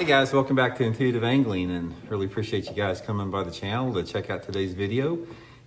Hey guys, welcome back to Intuitive Angling, and really appreciate you guys coming by the channel to check out today's video.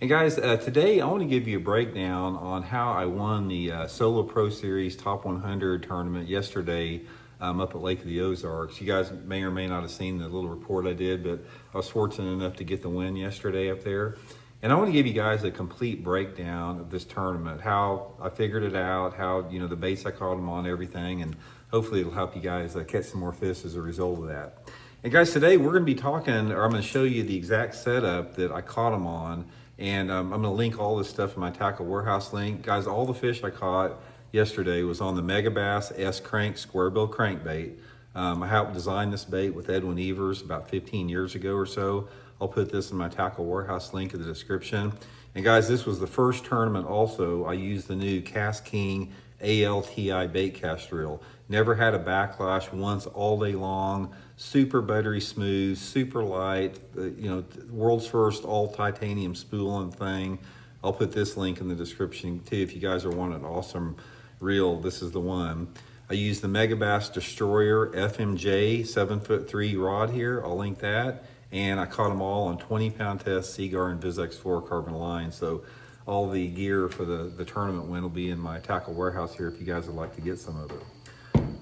And guys, today I want to give you a breakdown on how I won the Solo Pro Series Top 100 tournament yesterday up at Lake of the Ozarks. You guys may or may not have seen the little report I did, but I was fortunate enough to get the win yesterday up there. And I want to give you guys a complete breakdown of this tournament, how I figured it out, how, you know, the baits I caught them on, everything, and hopefully it'll help you guys catch some more fish as a result of that. And guys, today we're going to be talking, or I'm going to show you the exact setup that I caught them on, and I'm going to link all this stuff in my Tackle Warehouse link. Guys, all the fish I caught yesterday was on the Megabass S-Crank Square Bill Crankbait. I helped design this bait with Edwin Evers about 15 years ago or so. I'll put this in my Tackle Warehouse link in the description. And guys, this was the first tournament also. I used the new Cast King ALTI bait cast reel. Never had a backlash once all day long. Super buttery smooth, super light, you know, world's first all titanium spooling thing. I'll put this link in the description too. If you guys are wanting an awesome reel, this is the one. I used the Megabass Destroyer FMJ 7'3" rod here. I'll link that. And I caught them all on 20-pound test Seaguar and VizX fluorocarbon line. So all the gear for the tournament win will be in my Tackle Warehouse here if you guys would like to get some of it.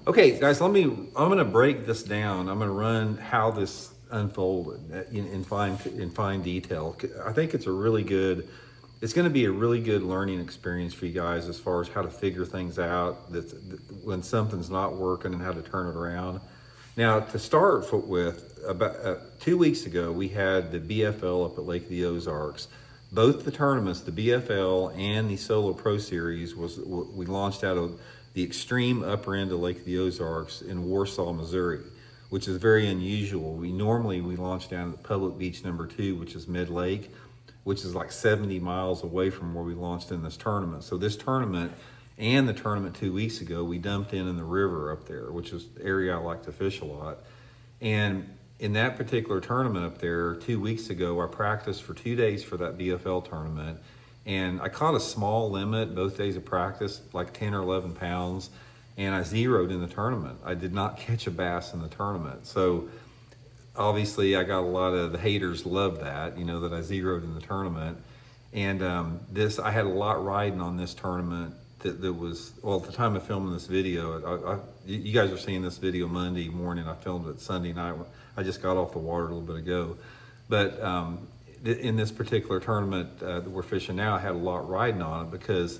Okay, guys, I'm gonna break this down. I'm gonna run how this unfolded in fine detail. I think it's gonna be a really good learning experience for you guys as far as how to figure things out, when something's not working and how to turn it around. Now, to start with, about 2 weeks ago, we had the BFL up at Lake of the Ozarks. Both the tournaments, the BFL and the Solo Pro Series, we launched out of the extreme upper end of Lake of the Ozarks in Warsaw, Missouri, which is very unusual. We launch down at Public Beach number 2, which is Mid-Lake, which is like 70 miles away from where we launched in this tournament. So this tournament and the tournament 2 weeks ago, we dumped in the river up there, which is the area I like to fish a lot. And in that particular tournament up there, 2 weeks ago, I practiced for 2 days for that BFL tournament. And I caught a small limit both days of practice, like 10 or 11 pounds, and I zeroed in the tournament. I did not catch a bass in the tournament. So obviously I got a lot of the haters love that, you know, that I zeroed in the tournament. And I had a lot riding on this tournament that was, well, at the time of filming this video, you guys are seeing this video Monday morning. I filmed it Sunday night. I just got off the water a little bit ago. But in this particular tournament that we're fishing now, I had a lot riding on it because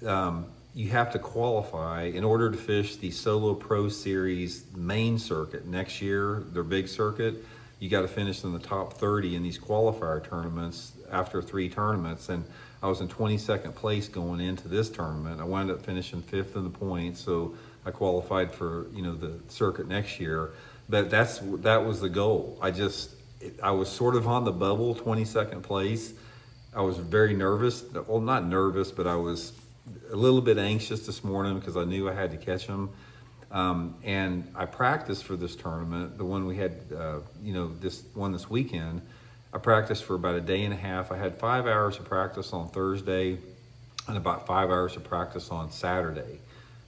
you have to qualify in order to fish the Solo Pro Series main circuit next year, their big circuit. You got to finish in the top 30 in these qualifier tournaments after 3 tournaments. And I was in 22nd place going into this tournament. I wound up finishing 5th in the points, so I qualified for, you know, the circuit next year. But that was the goal. I was sort of on the bubble, 22nd place. I was very nervous. Well, not nervous, but I was a little bit anxious this morning because I knew I had to catch them. And I practiced for this tournament, the one we had, you know, this weekend. I practiced for about a day and a half. I had 5 hours of practice on Thursday and about 5 hours of practice on Saturday.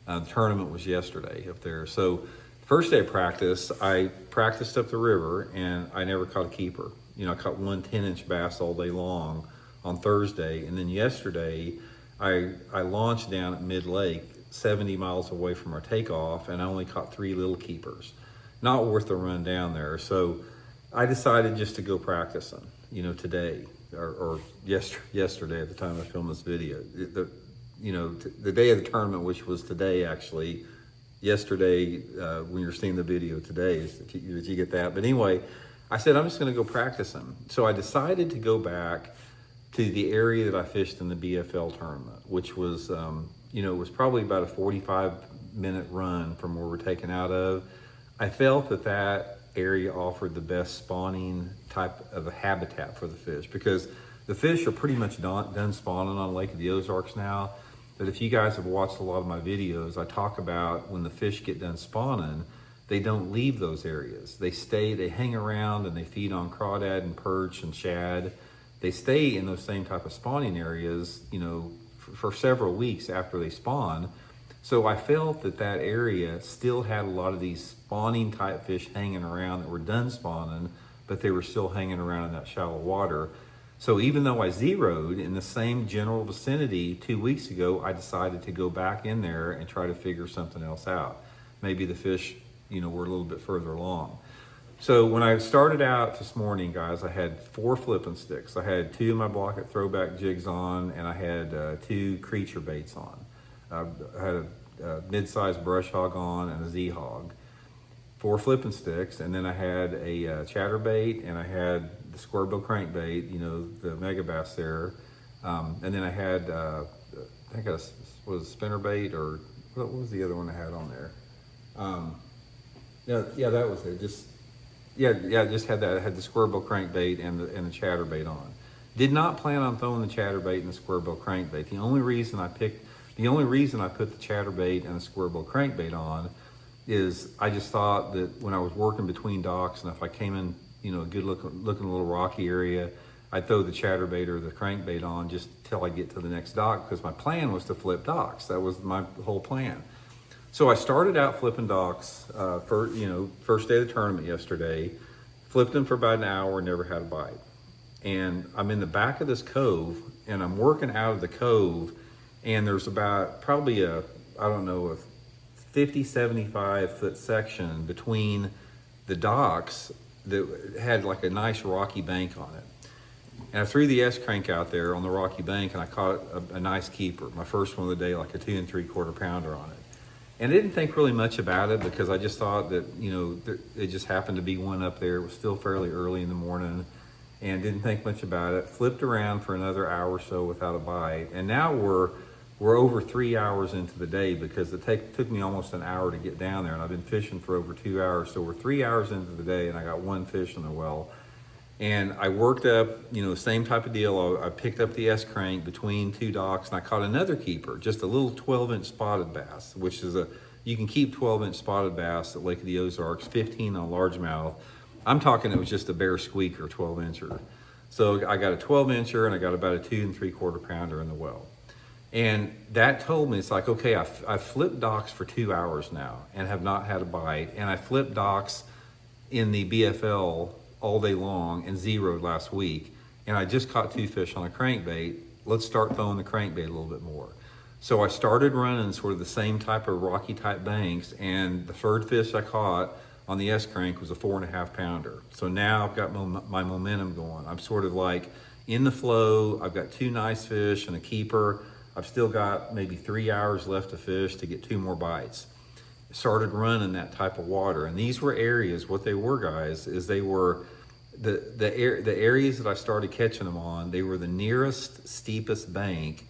The tournament was yesterday up there. So first day of practice, I practiced up the river and I never caught a keeper. You know, I caught one 10-inch bass all day long on Thursday. And then yesterday, I launched down at Mid-Lake, 70 miles away from our takeoff, and I only caught 3 little keepers. Not worth the run down there. So I decided just to go practicing, you know, today or yesterday at the time I filmed this video. The day of the tournament, which was today actually. Yesterday, when you're seeing the video today, if you get that. But anyway, I said, I'm just going to go practicing. So I decided to go back to the area that I fished in the BFL tournament, which was, you know, it was probably about a 45-minute run from where we're taken out of. I felt that area offered the best spawning type of a habitat for the fish because the fish are pretty much done spawning on Lake of the Ozarks now. But if you guys have watched a lot of my videos, I talk about when the fish get done spawning, they don't leave those areas. They hang around and they feed on crawdad and perch and shad. They stay in those same type of spawning areas, you know, for several weeks after they spawn. So I felt that that area still had a lot of these spawning type fish hanging around that were done spawning, but they were still hanging around in that shallow water. So even though I zeroed in the same general vicinity 2 weeks ago, I decided to go back in there and try to figure something else out. Maybe the fish, were a little bit further along. So when I started out this morning, guys, I had 4 flipping sticks. I had 2 of my Blaukat Throwback jigs on, and I had 2 creature baits on. I had a mid-sized brush hog on and a Z-hog. 4 flipping sticks, and then I had a chatterbait, and I had the squarebill crankbait, the Megabass there. And then I had, I think it was spinnerbait, or what was the other one I had on there? Yeah, that was it. Just had that. I had the squarebill crankbait and the chatterbait on. Did not plan on throwing the chatterbait and the squarebill crankbait. The only reason I put the chatterbait and the squarebill crankbait on is I just thought that when I was working between docks, and if I came in, a good looking little rocky area, I'd throw the chatterbait or the crankbait on just till I get to the next dock, because my plan was to flip docks. That was my whole plan. So I started out flipping docks first day of the tournament yesterday, flipped them for about an hour, never had a bite. And I'm in the back of this cove, and I'm working out of the cove, and there's about probably a 50, 75 foot section between the docks that had like a nice rocky bank on it. And I threw the S-crank out there on the rocky bank, and I caught a nice keeper, my first one of the day, like a 2 3/4 pounder on it. And I didn't think really much about it, because I just thought that, it just happened to be one up there. It was still fairly early in the morning, and didn't think much about it. Flipped around for another hour or so without a bite. And now we're over 3 hours into the day, because it took me almost an hour to get down there, and I've been fishing for over 2 hours. So we're 3 hours into the day, and I got 1 fish in the well. And I worked up, same type of deal. I picked up the S-crank between 2 docks, and I caught another keeper, just a little 12-inch spotted bass, which is you can keep 12-inch spotted bass at Lake of the Ozarks, 15 on largemouth. I'm talking it was just a bare squeaker, 12-incher. So I got a 12-incher, and I got about a 2 3/4 pounder in the well. And that told me, it's like, okay, I've flipped docks for 2 hours now and have not had a bite. And I flipped docks in the BFL all day long and zeroed last week. And I just caught 2 fish on a crankbait. Let's start throwing the crankbait a little bit more. So I started running sort of the same type of rocky type banks, and the third fish I caught on the S-crank was a 4.5 pounder. So now I've got my momentum going. I'm sort of like in the flow. I've got 2 nice fish and a keeper. I've still got maybe 3 hours left to fish to get 2 more bites. Started running that type of water, and these were areas. What they were, guys, is they were the areas that I started catching them on. They were the nearest steepest bank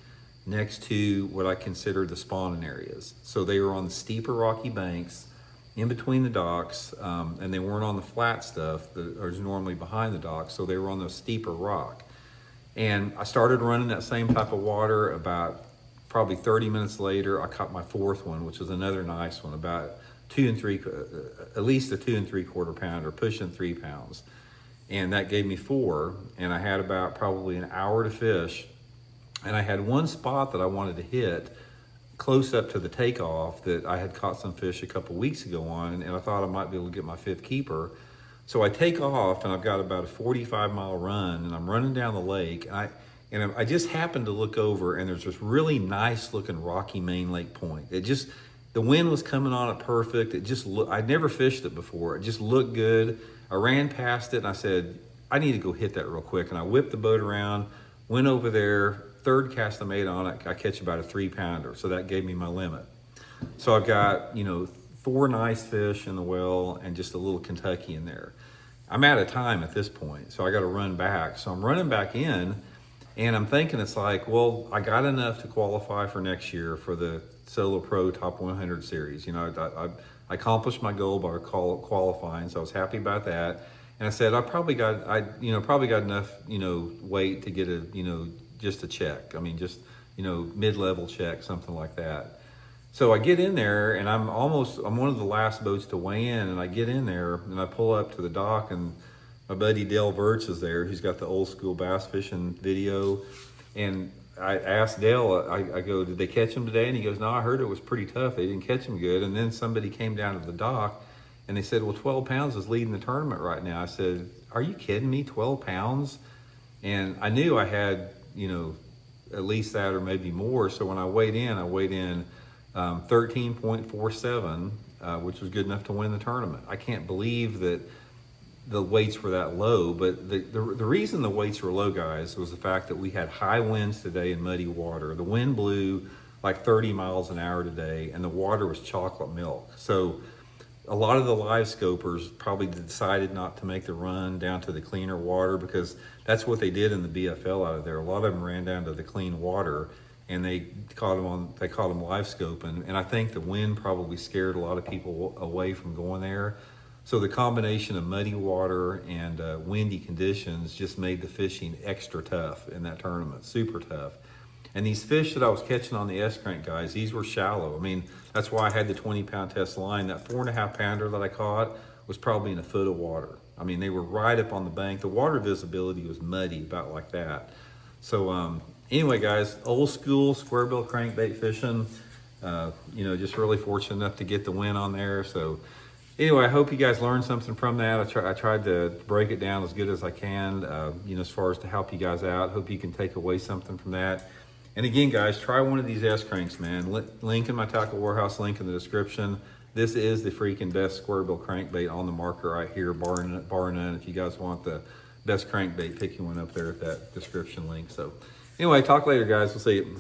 next to what I consider the spawning areas. So they were on the steeper rocky banks in between the docks, and they weren't on the flat stuff that is normally behind the docks. So they were on the steeper rock. And I started running that same type of water. About probably 30 minutes later, I caught my 4th one, which was another nice one, about at least a 2 3/4 pounder, pushing 3 pounds. And that gave me 4, and I had about probably an hour to fish. And I had one spot that I wanted to hit close up to the takeoff that I had caught some fish a couple weeks ago on, and I thought I might be able to get my 5th keeper. So I take off, and I've got about a 45-mile run, and I'm running down the lake, and I just happened to look over, and there's this really nice looking rocky main lake point. The wind was coming on it perfect. I'd never fished it before. It just looked good. I ran past it, and I said, I need to go hit that real quick. And I whipped the boat around, went over there. 3rd cast I made on it, I catch about a 3 pounder. So that gave me my limit. So I've got, 4 nice fish in the well and just a little Kentucky in there. I'm out of time at this point, so I got to run back. So I'm running back in, and I'm thinking, it's like, well, I got enough to qualify for next year for the Solo Pro Top 100 series. I accomplished my goal by qualifying, so I was happy about that. And I said, I probably got enough, weight to get just a check. I mean, just, mid-level check, something like that. So I get in there, and I'm one of the last boats to weigh in, and I get in there, and I pull up to the dock, and my buddy Dale Verts is there. He's got the old school bass fishing video, and I asked Dale, I go, did they catch him today? And he goes, no, I heard it was pretty tough. They didn't catch him good. And then somebody came down to the dock and they said, well, 12 pounds is leading the tournament right now. I said, are you kidding me? 12 pounds? And I knew I had, you know, at least that or maybe more. So when I weighed in 13.47, which was good enough to win the tournament. I can't believe that the weights were that low, but the reason the weights were low, guys, was the fact that we had high winds today in muddy water. The wind blew like 30 miles an hour today, and the water was chocolate milk. So a lot of the live scopers probably decided not to make the run down to the cleaner water, because that's what they did in the BFL out of there. A lot of them ran down to the clean water, and they caught them live scoping. And I think the wind probably scared a lot of people away from going there. So the combination of muddy water and windy conditions just made the fishing extra tough in that tournament, super tough. And these fish that I was catching on the S-crank, guys, these were shallow. I mean, that's why I had the 20-pound test line. That 4.5 pounder that I caught was probably in a foot of water. I mean, they were right up on the bank. The water visibility was muddy, about like that. So anyway, guys, old school square bill crankbait fishing. You know, just really fortunate enough to get the win on there. So anyway, I hope you guys learned something from that. I tried to break it down as good as I can, you know, as far as to help you guys out. Hope you can take away something from that. And again, guys, try one of these S-cranks, man. Link in my Tackle Warehouse, link in the description. This is the freaking best square bill crankbait on the market right here, bar none. If you guys want the best crankbait, pick you one up there at that description link. So anyway, talk later, guys. We'll see you.